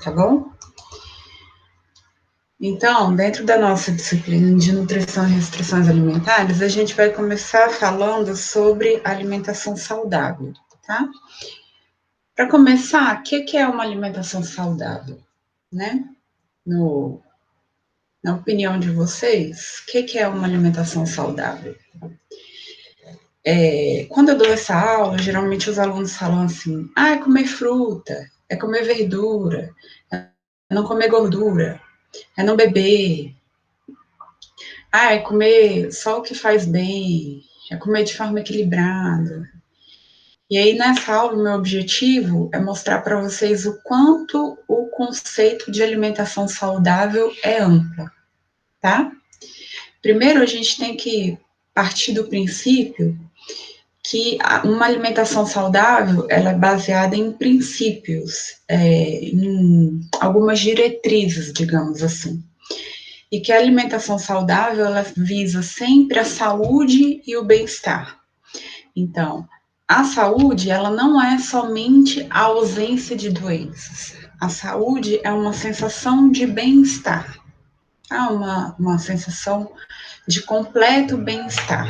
tá bom? Então, dentro da nossa disciplina de nutrição e restrições alimentares, a gente vai começar falando sobre alimentação saudável, tá? Para começar, o que é uma alimentação saudável, né? No, na opinião de vocês, o que é uma alimentação saudável? Quando eu dou essa aula, geralmente os alunos falam assim: é comer fruta, é comer verdura, é não comer gordura, é não beber, é comer só o que faz bem, é comer de forma equilibrada. E aí, nessa aula, o meu objetivo é mostrar para vocês o quanto o conceito de alimentação saudável é amplo, tá? Primeiro, a gente tem que partir do princípio que uma alimentação saudável ela é baseada em princípios, em algumas diretrizes, digamos assim. E que a alimentação saudável ela visa sempre a saúde e o bem-estar. Então, a saúde ela não é somente a ausência de doenças. A saúde é uma sensação de bem-estar. Há uma sensação de completo bem-estar.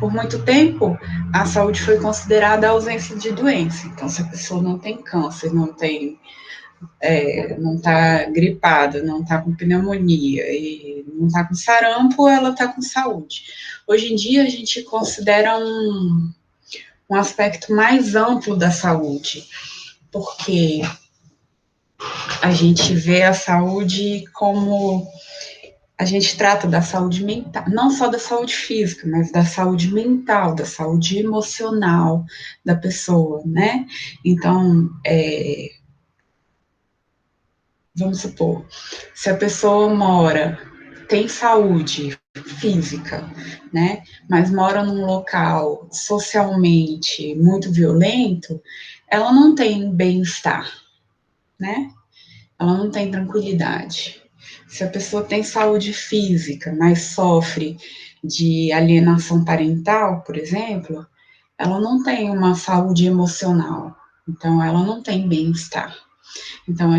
Por muito tempo, a saúde foi considerada a ausência de doença. Então, se a pessoa não tem câncer, não está gripada, não está com pneumonia e não está com sarampo, ela está com saúde. Hoje em dia, a gente considera um aspecto mais amplo da saúde, porque a gente vê a saúde como a gente trata da saúde mental, não só da saúde física, mas da saúde mental, da saúde emocional da pessoa, né? Então, vamos supor, se a pessoa tem saúde física, né? Mas mora num local socialmente muito violento, ela não tem bem-estar, né? Ela não tem tranquilidade. Se a pessoa tem saúde física, mas sofre de alienação parental, por exemplo, ela não tem uma saúde emocional. Então, ela não tem bem-estar. Então,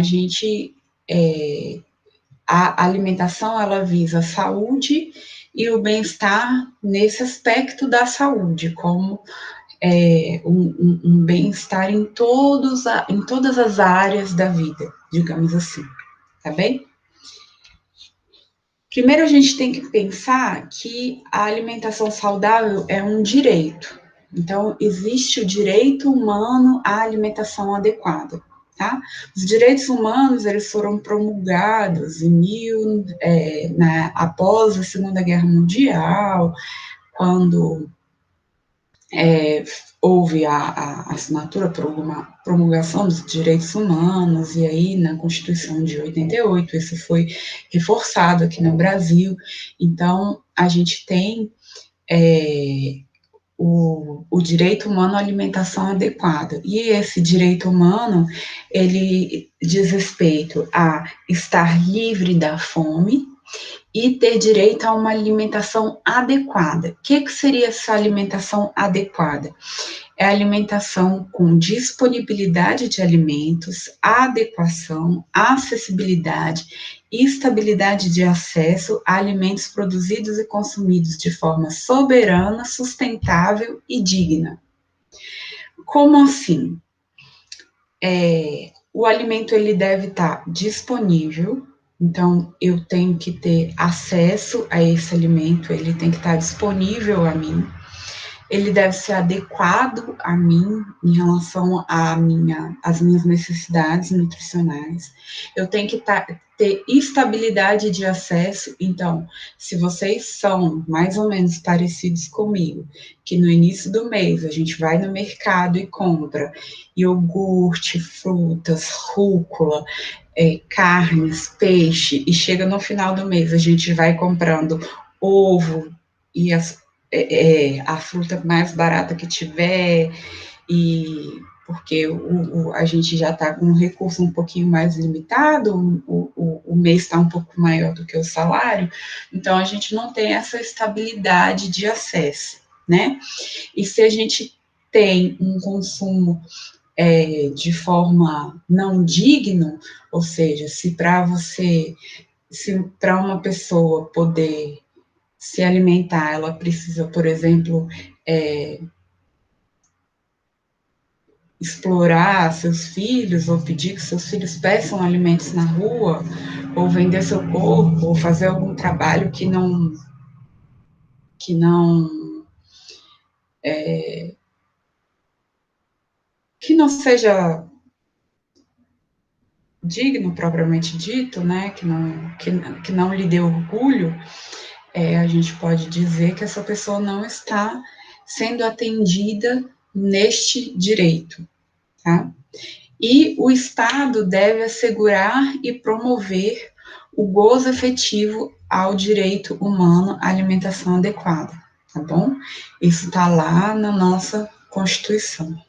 a alimentação, ela visa a saúde e o bem-estar nesse aspecto da saúde, como um bem-estar em todas as áreas da vida, digamos assim, tá bem? Primeiro, a gente tem que pensar que a alimentação saudável é um direito. Então, existe o direito humano à alimentação adequada, tá? Os direitos humanos, eles foram promulgados após a Segunda Guerra Mundial, quando houve a assinatura, promulgação dos direitos humanos, e aí na Constituição de 88 isso foi reforçado aqui no Brasil. Então, a gente tem o direito humano à alimentação adequada. E esse direito humano, ele diz respeito a estar livre da fome, e ter direito a uma alimentação adequada. O que seria essa alimentação adequada? É a alimentação com disponibilidade de alimentos, adequação, acessibilidade e estabilidade de acesso a alimentos produzidos e consumidos de forma soberana, sustentável e digna. Como assim? O alimento ele deve estar disponível, então eu tenho que ter acesso a esse alimento, ele tem que estar disponível a mim, ele deve ser adequado a mim em relação às minhas necessidades nutricionais. Eu tenho que ter estabilidade de acesso. Então, se vocês são mais ou menos parecidos comigo, que no início do mês a gente vai no mercado e compra iogurte, frutas, rúcula, carnes, peixe, e chega no final do mês a gente vai comprando ovo e a fruta mais barata que tiver, e porque a gente já está com um recurso um pouquinho mais limitado, o mês está um pouco maior do que o salário, então a gente não tem essa estabilidade de acesso, né? E se a gente tem um consumo de forma não digna, ou seja, se para uma pessoa poder se alimentar, ela precisa, por exemplo, explorar seus filhos, ou pedir que seus filhos peçam alimentos na rua, ou vender seu corpo, ou fazer algum trabalho que não que não seja digno propriamente dito, né, que não lhe dê orgulho, a gente pode dizer que essa pessoa não está sendo atendida neste direito, tá? E o Estado deve assegurar e promover o gozo efetivo ao direito humano à alimentação adequada, tá bom? Isso está lá na nossa Constituição.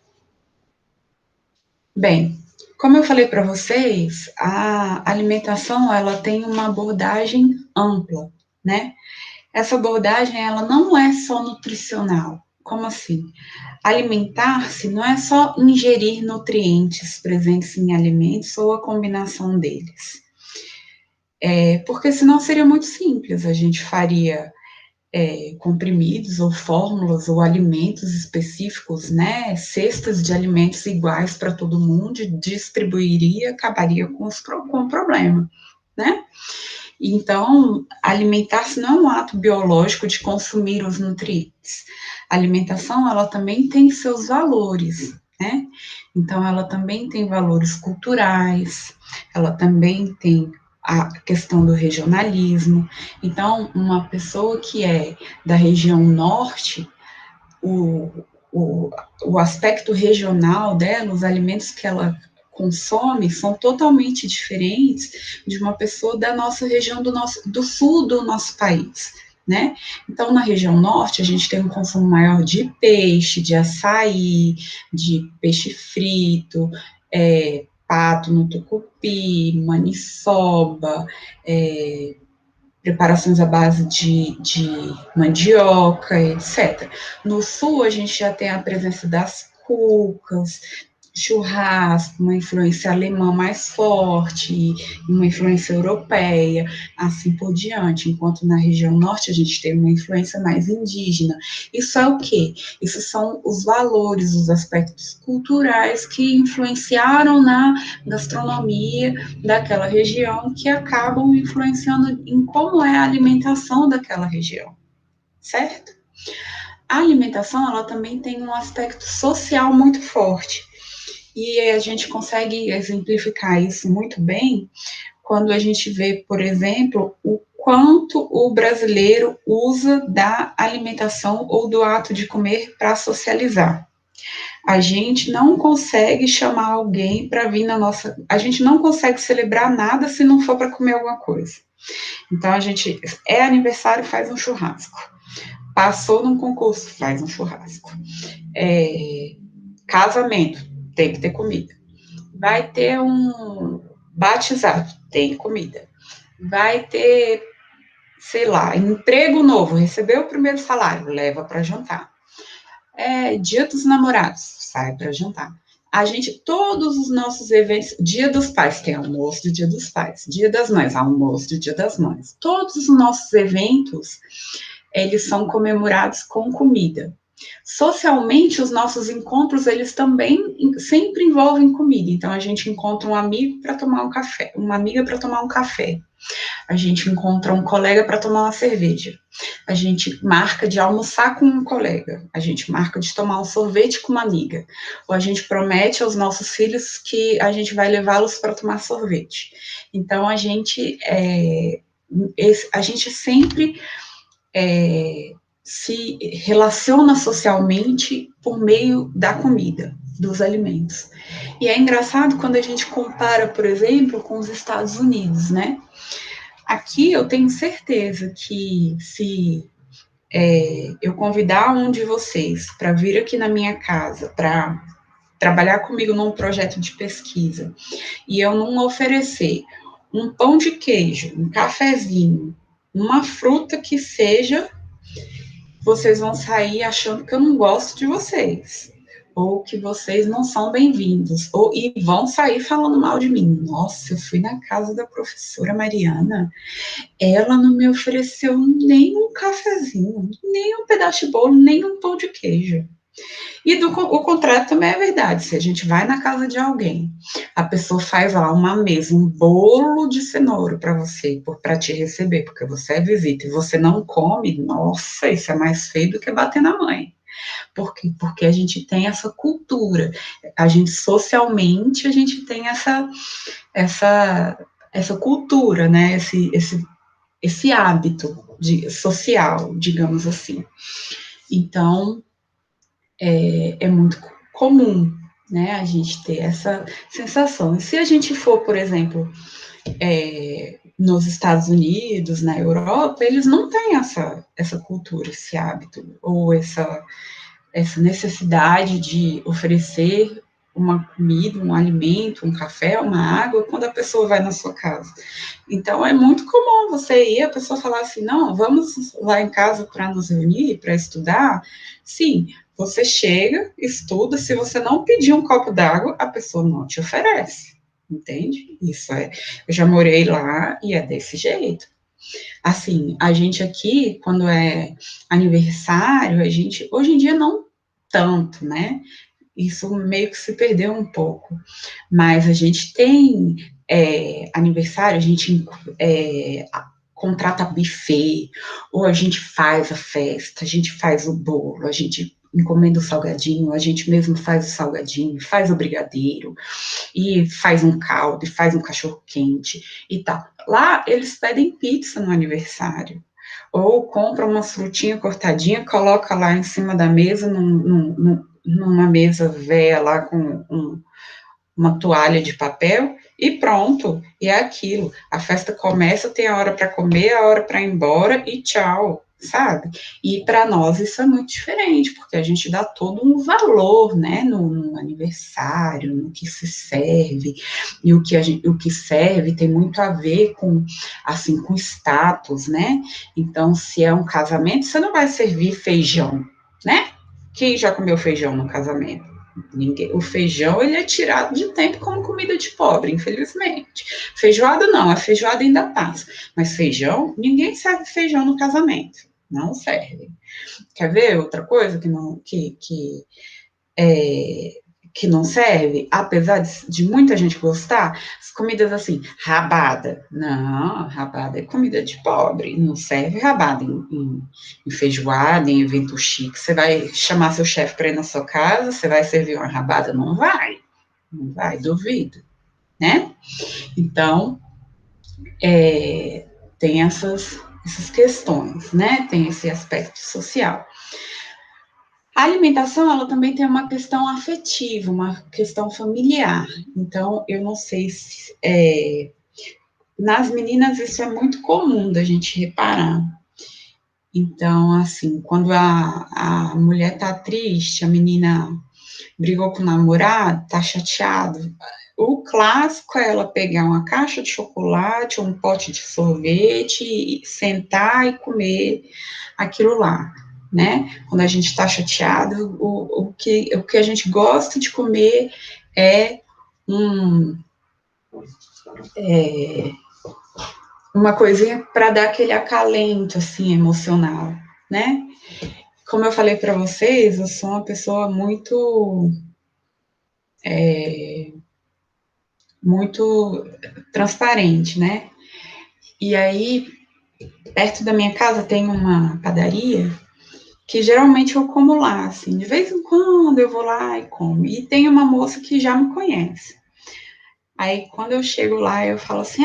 Bem, como eu falei para vocês, a alimentação ela tem uma abordagem ampla, né? Essa abordagem ela não é só nutricional. Como assim? Alimentar-se não é só ingerir nutrientes presentes em alimentos ou a combinação deles. Porque senão seria muito simples. A gente faria comprimidos ou fórmulas ou alimentos específicos, né? Cestas de alimentos iguais para todo mundo, distribuiria, acabaria com o problema, né? Então, alimentar-se não é um ato biológico de consumir os nutrientes. A alimentação, ela também tem seus valores, né? Então, ela também tem valores culturais, ela também tem a questão do regionalismo. Então, uma pessoa que é da região norte, o, o, o aspecto regional dela, os alimentos que ela consome são totalmente diferentes de uma pessoa da nossa região do sul do nosso país, né? Então, na região norte, a gente tem um consumo maior de peixe, de açaí, de peixe frito, pato no tucupi, maniçoba, preparações à base de mandioca, etc. No sul, a gente já tem a presença das cucas, churrasco, uma influência alemã mais forte, uma influência europeia, assim por diante. Enquanto na região norte a gente tem uma influência mais indígena. Isso é o quê? Isso são os valores, os aspectos culturais que influenciaram na gastronomia daquela região, que acabam influenciando em como é a alimentação daquela região, certo? A alimentação, ela também tem um aspecto social muito forte. E a gente consegue exemplificar isso muito bem quando a gente vê, por exemplo, o quanto o brasileiro usa da alimentação ou do ato de comer para socializar. A gente não consegue chamar alguém para vir na nossa. A gente não consegue celebrar nada se não for para comer alguma coisa. Então, a gente. É aniversário, faz um churrasco. Passou num concurso, faz um churrasco. Casamento, tem que ter comida. Vai ter um batizado, tem comida. Vai ter, sei lá, emprego novo, recebeu o primeiro salário, leva para jantar. Dia dos namorados, sai para jantar. A gente, todos os nossos eventos, Dia dos Pais, tem almoço do Dia dos Pais, Dia das Mães, almoço do Dia das Mães. Todos os nossos eventos, eles são comemorados com comida. Socialmente, os nossos encontros, eles também sempre envolvem comida. Então, a gente encontra um amigo para tomar um café, uma amiga para tomar um café. A gente encontra um colega para tomar uma cerveja. A gente marca de almoçar com um colega. A gente marca de tomar um sorvete com uma amiga. Ou a gente promete aos nossos filhos que a gente vai levá-los para tomar sorvete. Então, a gente sempre se relaciona socialmente por meio da comida, dos alimentos. E é engraçado quando a gente compara, por exemplo, com os Estados Unidos, né? Aqui eu tenho certeza que se eu convidar um de vocês para vir aqui na minha casa para trabalhar comigo num projeto de pesquisa e eu não oferecer um pão de queijo, um cafezinho, uma fruta que seja, vocês vão sair achando que eu não gosto de vocês. ou que vocês não são bem-vindos, e vão sair falando mal de mim. Nossa, eu fui na casa da professora Mariana, ela não me ofereceu nem um cafezinho, nem um pedaço de bolo, nem um pão de queijo. E o contrário também é verdade. Se a gente vai na casa de alguém, a pessoa faz lá uma mesa, um bolo de cenoura para você, para te receber, porque você é visita e você não come, nossa, isso é mais feio do que bater na mãe. Por quê? Porque a gente tem essa cultura. A gente socialmente a gente tem essa, essa cultura, né? Esse hábito social, digamos assim. Então, é muito comum, né, a gente ter essa sensação. E se a gente for, por exemplo, nos Estados Unidos, na Europa, eles não têm essa cultura, esse hábito, ou essa necessidade de oferecer uma comida, um alimento, um café, uma água, quando a pessoa vai na sua casa. Então, é muito comum você ir, a pessoa falar assim, não, vamos lá em casa para nos reunir, para estudar. Sim, você chega, estuda, se você não pedir um copo d'água, a pessoa não te oferece, entende? Isso eu já morei lá e é desse jeito. Assim, a gente aqui, quando é aniversário, hoje em dia não tanto, né? Isso meio que se perdeu um pouco. Mas a gente tem aniversário, a gente contrata buffet, ou a gente faz a festa, a gente faz o bolo, a gente encomenda o salgadinho, a gente mesmo faz o salgadinho, faz o brigadeiro, e faz um caldo, e faz um cachorro-quente e tal. Lá, eles pedem pizza no aniversário. Ou compra uma frutinha cortadinha, coloca lá em cima da mesa, numa mesa velha lá com uma toalha de papel, e pronto, e é aquilo. A festa começa, tem a hora para comer, a hora para ir embora, e tchau, sabe? E para nós isso é muito diferente, porque a gente dá todo um valor, né, no aniversário, no que se serve, e o que serve tem muito a ver com, assim, com status, né? Então, se é um casamento, você não vai servir feijão, né? Quem já comeu feijão no casamento? Ninguém, o feijão ele é tirado de tempo como comida de pobre, infelizmente. Feijoada não, a feijoada ainda passa. Mas feijão, ninguém serve feijão no casamento. Não serve. Quer ver outra coisa é, que não serve? Apesar de muita gente gostar, as comidas assim, rabada. Não, rabada é comida de pobre. Não serve rabada em feijoada, em evento chique. Você vai chamar seu chefe para ir na sua casa, você vai servir uma rabada? Não vai. Não vai, duvido, né? Então, tem essas questões, né? Tem esse aspecto social. A alimentação, ela também tem uma questão afetiva, uma questão familiar. Então, eu não sei se nas meninas isso é muito comum da gente reparar. Então, assim, quando a mulher tá triste, a menina brigou com o namorado, tá chateado, o clássico é ela pegar uma caixa de chocolate, um pote de sorvete, e sentar e comer aquilo lá, né? Quando a gente está chateado, o que a gente gosta de comer é, um, é uma coisinha para dar aquele acalento, assim, emocional, né? Como eu falei para vocês, eu sou uma pessoa muito transparente, né? E aí, perto da minha casa tem uma padaria que geralmente eu como lá, assim, de vez em quando eu vou lá e como. E tem uma moça que já me conhece. Aí, quando eu chego lá, eu falo assim,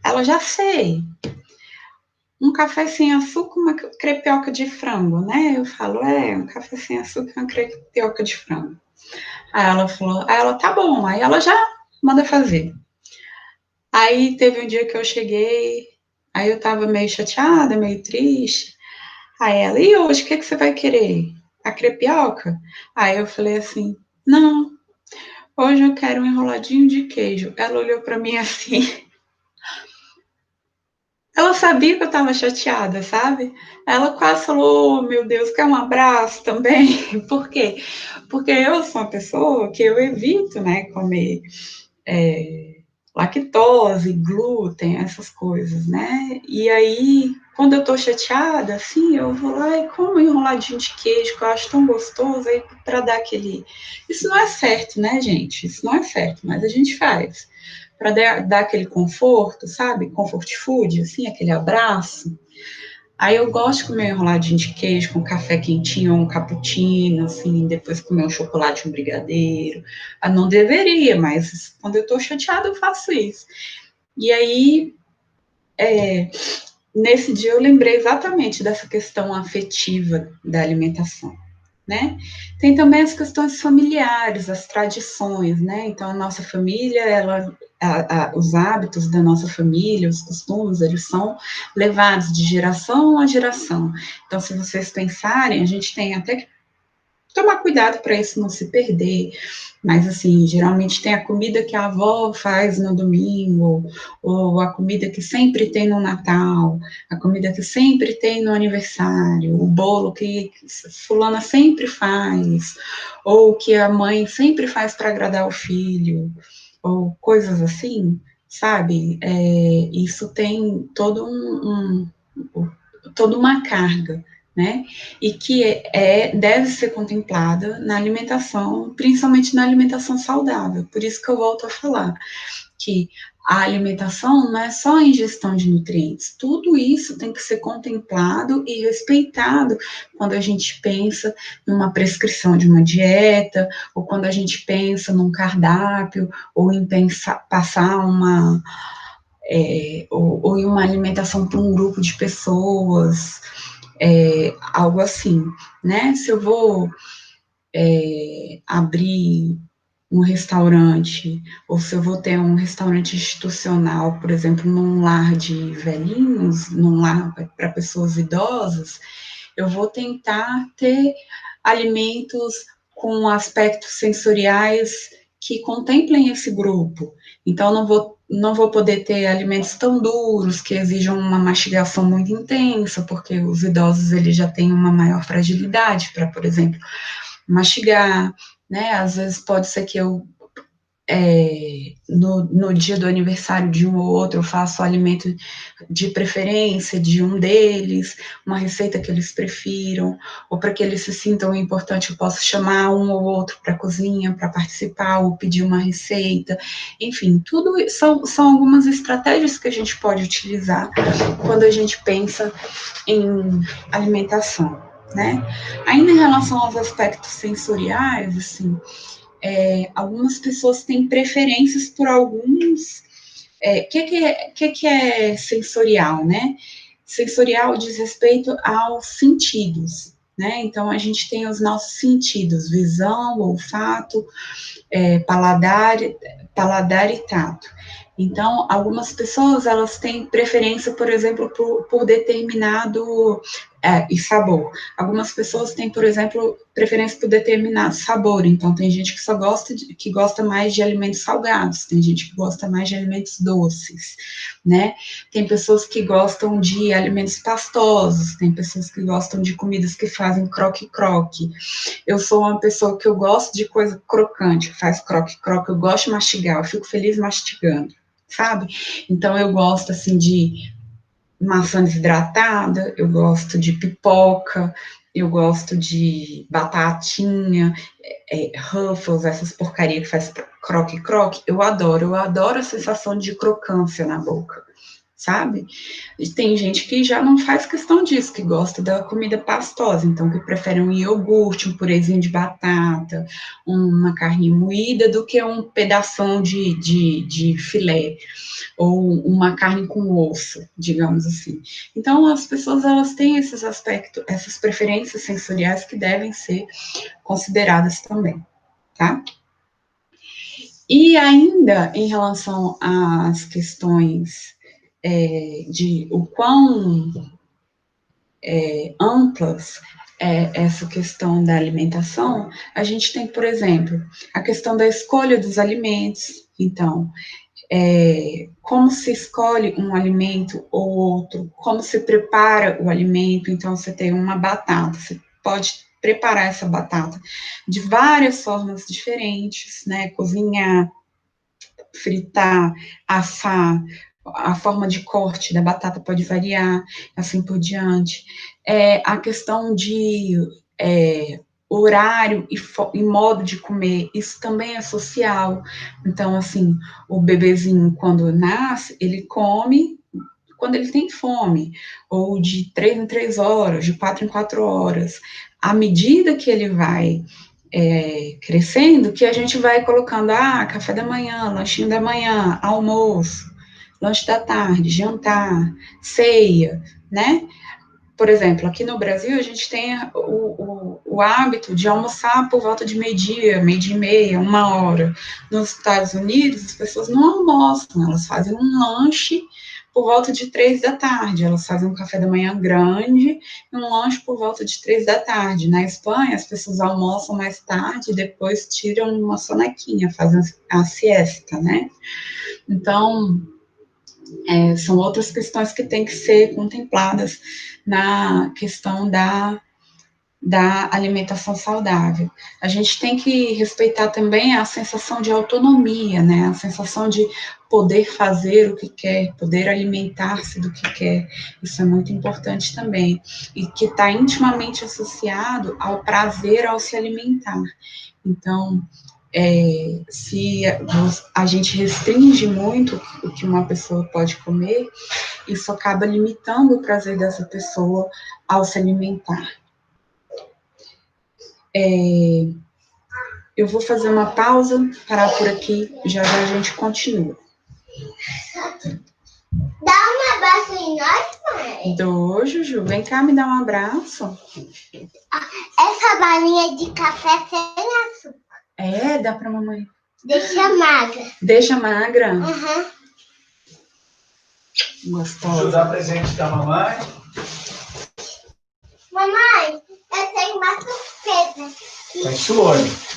ela já sei, um café sem açúcar, uma crepioca de frango, né? Eu falo, um café sem açúcar, uma crepioca de frango. Aí ela, tá bom, aí ela já manda fazer. Aí teve um dia que eu cheguei, aí eu tava meio chateada, meio triste. Aí ela, e hoje, o que você vai querer? A crepioca? Aí eu falei assim, não, hoje eu quero um enroladinho de queijo. Ela olhou para mim assim, ela sabia que eu estava chateada, sabe? Ela quase falou: oh, meu Deus, quer um abraço também? Por quê? Porque eu sou uma pessoa que eu evito, né, comer lactose, glúten, essas coisas, né? E aí, quando eu tô chateada, assim, eu vou lá e como um enroladinho de queijo, que eu acho tão gostoso, aí para dar aquele. Isso não é certo, né, gente? Isso não é certo, mas a gente faz. Para dar aquele conforto, sabe? Comfort food, assim, aquele abraço. Aí eu gosto de comer um enroladinho de queijo com café quentinho, ou um cappuccino, assim, depois comer um chocolate, um brigadeiro. Ah, não deveria, mas quando eu tô chateada eu faço isso. E aí, nesse dia eu lembrei exatamente dessa questão afetiva da alimentação, né? Tem também as questões familiares, as tradições, né? Então a nossa família, os hábitos da nossa família, os costumes, eles são levados de geração a geração. Então, se vocês pensarem, a gente tem até que tomar cuidado para isso não se perder. Mas, assim, geralmente tem a comida que a avó faz no domingo, ou a comida que sempre tem no Natal, a comida que sempre tem no aniversário, o bolo que fulana sempre faz, ou que a mãe sempre faz para agradar o filho, ou coisas assim, sabe? Isso tem toda uma carga, né? E que deve ser contemplada na alimentação, principalmente na alimentação saudável. Por isso que eu volto a falar que a alimentação não é só a ingestão de nutrientes, tudo isso tem que ser contemplado e respeitado quando a gente pensa numa prescrição de uma dieta, ou quando a gente pensa num cardápio, ou em passar ou em uma alimentação para um grupo de pessoas, algo assim, né? Se eu vou abrir um restaurante, ou se eu vou ter um restaurante institucional, por exemplo, num lar de velhinhos, num lar para pessoas idosas, eu vou tentar ter alimentos com aspectos sensoriais que contemplem esse grupo. Então, não vou poder ter alimentos tão duros que exijam uma mastigação muito intensa, porque os idosos eles já têm uma maior fragilidade para, por exemplo, mastigar, né? Às vezes pode ser que eu no dia do aniversário de um ou outro, eu faço o alimento de preferência de um deles, uma receita que eles prefiram, ou para que eles se sintam importante, eu posso chamar um ou outro para a cozinha, para participar, ou pedir uma receita. Enfim, tudo são algumas estratégias que a gente pode utilizar quando a gente pensa em alimentação, né? Ainda em relação aos aspectos sensoriais, assim, algumas pessoas têm preferências por alguns. Que é sensorial, né? Sensorial diz respeito aos sentidos, né? Então a gente tem os nossos sentidos: visão, olfato, paladar e tato. Então, algumas pessoas elas têm preferência, por exemplo, por determinado e sabor. Algumas pessoas têm, por exemplo, preferência por determinado sabor. Então, tem gente que que gosta mais de alimentos salgados, tem gente que gosta mais de alimentos doces, né? Tem pessoas que gostam de alimentos pastosos, tem pessoas que gostam de comidas que fazem croque-croque. Eu sou uma pessoa que eu gosto de coisa crocante, que faz croque-croque, eu gosto de mastigar, eu fico feliz mastigando, sabe? Então eu gosto assim de maçã desidratada, eu gosto de pipoca, eu gosto de batatinha, Ruffles, essas porcaria que faz croque-croque, eu adoro a sensação de crocância na boca, sabe? E tem gente que já não faz questão disso, que gosta da comida pastosa, então que prefere um iogurte, um purezinho de batata, uma carne moída, do que um pedação de filé, ou uma carne com osso, digamos assim. Então, as pessoas, elas têm esses aspectos, essas preferências sensoriais que devem ser consideradas também, tá? E ainda em relação às questões de o quão amplas essa questão da alimentação, a gente tem, por exemplo, a questão da escolha dos alimentos. Então, como se escolhe um alimento ou outro, como se prepara o alimento. Então, você tem uma batata, você pode preparar essa batata de várias formas diferentes, né? Cozinhar, fritar, assar, a forma de corte da batata pode variar, assim por diante. A questão de horário e modo de comer, isso também é social. Então, assim, o bebezinho, quando nasce, ele come quando ele tem fome, ou de 3 em 3 horas, de 4 em 4 horas. À medida que ele vai crescendo, que a gente vai colocando, café da manhã, lanchinho da manhã, almoço, lanche da tarde, jantar, ceia, né? Por exemplo, aqui no Brasil, a gente tem o hábito de almoçar por volta de meio-dia, meio-dia e meia, 1 hora. Nos Estados Unidos, as pessoas não almoçam, elas fazem um lanche por volta de 3 da tarde. Elas fazem um café da manhã grande e um lanche por volta de 3 da tarde. Na Espanha, as pessoas almoçam mais tarde e depois tiram uma sonequinha, fazem a siesta, né? Então, são outras questões que têm que ser contempladas na questão da alimentação saudável. A gente tem que respeitar também a sensação de autonomia, né? A sensação de poder fazer o que quer, poder alimentar-se do que quer. Isso é muito importante também. E que está intimamente associado ao prazer ao se alimentar. Então, se a gente restringe muito o que uma pessoa pode comer, isso acaba limitando o prazer dessa pessoa ao se alimentar. Eu vou fazer uma pausa, parar por aqui, já já a gente continua. Dá um abraço em nós, mãe. Dou, Juju. Vem cá me dar um abraço. Essa balinha de café sem açúcar. Dá pra mamãe. Deixa magra. Deixa magra? Uhum. Gostosa. Deixa eu dar presente da mamãe. Mamãe, eu tenho uma surpresa. Tá em olho.